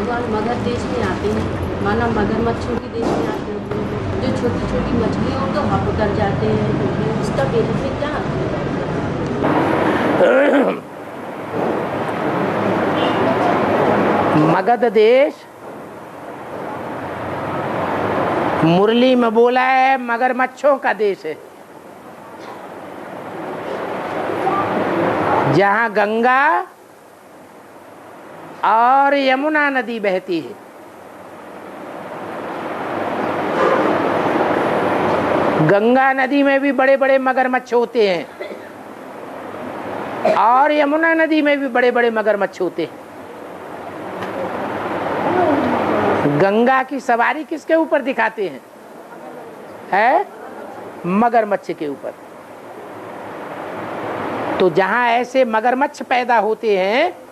भगवान मगर देश में आते हैं, माना मगरमच्छों के देश में आते हैं, जो छोटी छोटी मछली हो तो हप कर जाते हैं, इसका बेनिफिट क्या आता है? मगध देश मुरली में बोला है मगरमच्छों का देश है, जहां गंगा और यमुना नदी बहती है। गंगा नदी में भी बड़े बड़े मगरमच्छ होते हैं और यमुना नदी में भी बड़े बड़े मगरमच्छ होते हैं। गंगा की सवारी किसके ऊपर दिखाते हैं? है मगरमच्छ के ऊपर। तो जहां ऐसे मगरमच्छ पैदा होते हैं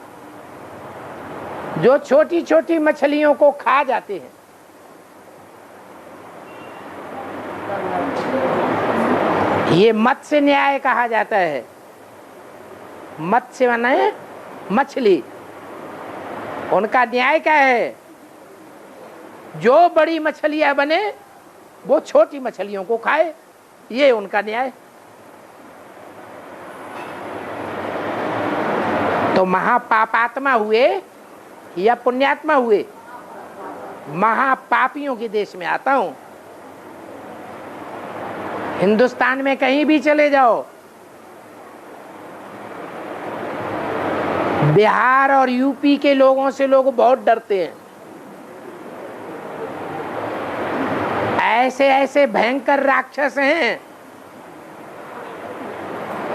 जो छोटी छोटी मछलियों को खा जाते हैं, ये मत्स्य न्याय कहा जाता है। मत्स्य माने मछली, उनका न्याय क्या है? जो बड़ी मछलियां बने वो छोटी मछलियों को खाए, ये उनका न्याय। तो महापापात्मा हुए या पुण्यात्मा हुए? महापापियों के देश में आता हूं। हिंदुस्तान में कहीं भी चले जाओ, बिहार और यूपी के लोगों से लोग बहुत डरते हैं। ऐसे ऐसे भयंकर राक्षस हैं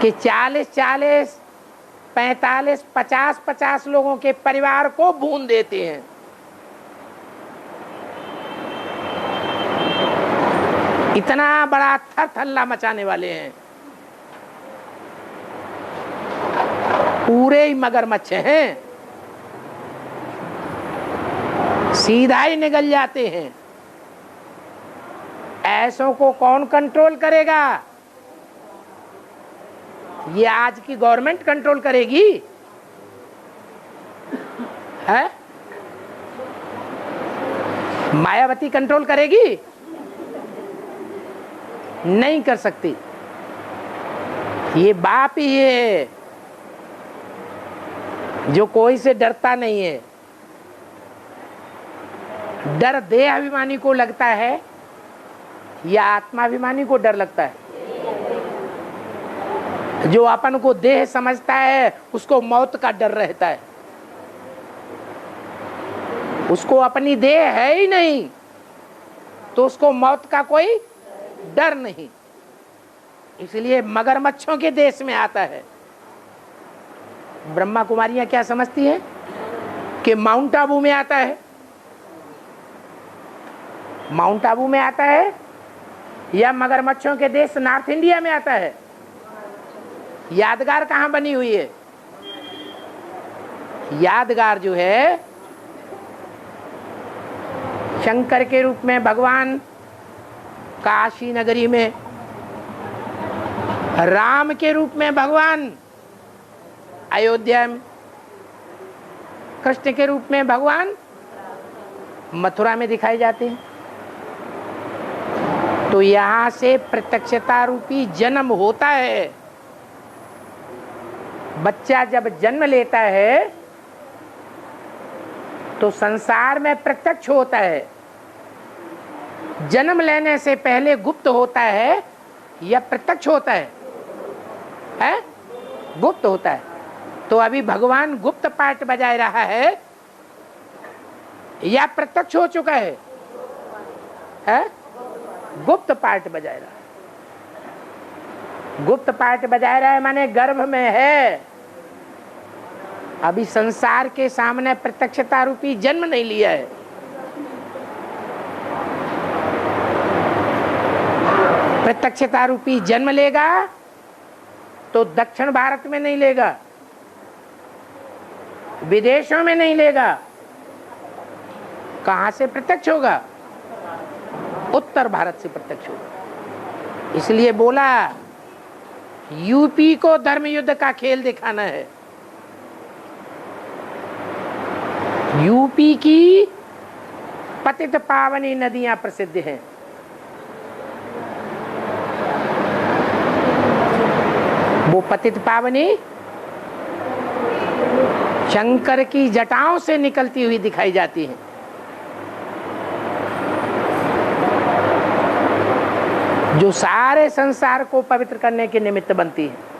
कि 40-40, 45, 50-50 लोगों के परिवार को भून देते हैं। इतना बड़ा थर-थल्ला मचाने वाले हैं। पूरे ही मगरमच्छ हैं, सीधा ही निगल जाते हैं। ऐसों को कौन कंट्रोल करेगा? ये आज की गवर्नमेंट कंट्रोल करेगी? है? मायावती कंट्रोल करेगी? नहीं कर सकती। ये बाप ही है जो कोई से डरता नहीं है। डर देह अभिमानी को लगता है या आत्माभिमानी को डर लगता है? जो अपन को देह समझता है उसको मौत का डर रहता है। उसको अपनी देह है ही नहीं तो उसको मौत का कोई डर नहीं। इसलिए मगरमच्छों के देश में आता है। ब्रह्मा कुमारियां क्या समझती हैं कि माउंट आबू में आता है। माउंट आबू में आता है या मगरमच्छों के देश नॉर्थ इंडिया में आता है? यादगार कहां बनी हुई है? यादगार जो है शंकर के रूप में भगवान काशी नगरी में, राम के रूप में भगवान अयोध्या में, कृष्ण के रूप में भगवान मथुरा में दिखाए जाते हैं। तो यहां से प्रत्यक्षता रूपी जन्म होता है। बच्चा जब जन्म लेता है तो संसार में प्रत्यक्ष होता है। जन्म लेने से पहले गुप्त होता है या प्रत्यक्ष होता है? है? गुप्त होता है। तो अभी भगवान गुप्त पाठ बजाय रहा है या प्रत्यक्ष हो चुका है? है? गुप्त पाठ बजाय रहा है। गुप्त पाठ बजाय रहा है माने गर्भ में है, अभी संसार के सामने प्रत्यक्षता रूपी जन्म नहीं लिया है। प्रत्यक्षता रूपी जन्म लेगा तो दक्षिण भारत में नहीं लेगा, विदेशों में नहीं लेगा। कहां से प्रत्यक्ष होगा? उत्तर भारत से प्रत्यक्ष होगा। इसलिए बोला यूपी को धर्म युद्ध का खेल दिखाना है। यूपी की पतित पावनी नदियां प्रसिद्ध हैं। वो पतित पावनी शंकर की जटाओं से निकलती हुई दिखाई जाती हैं। जो सारे संसार को पवित्र करने के निमित्त बनती है।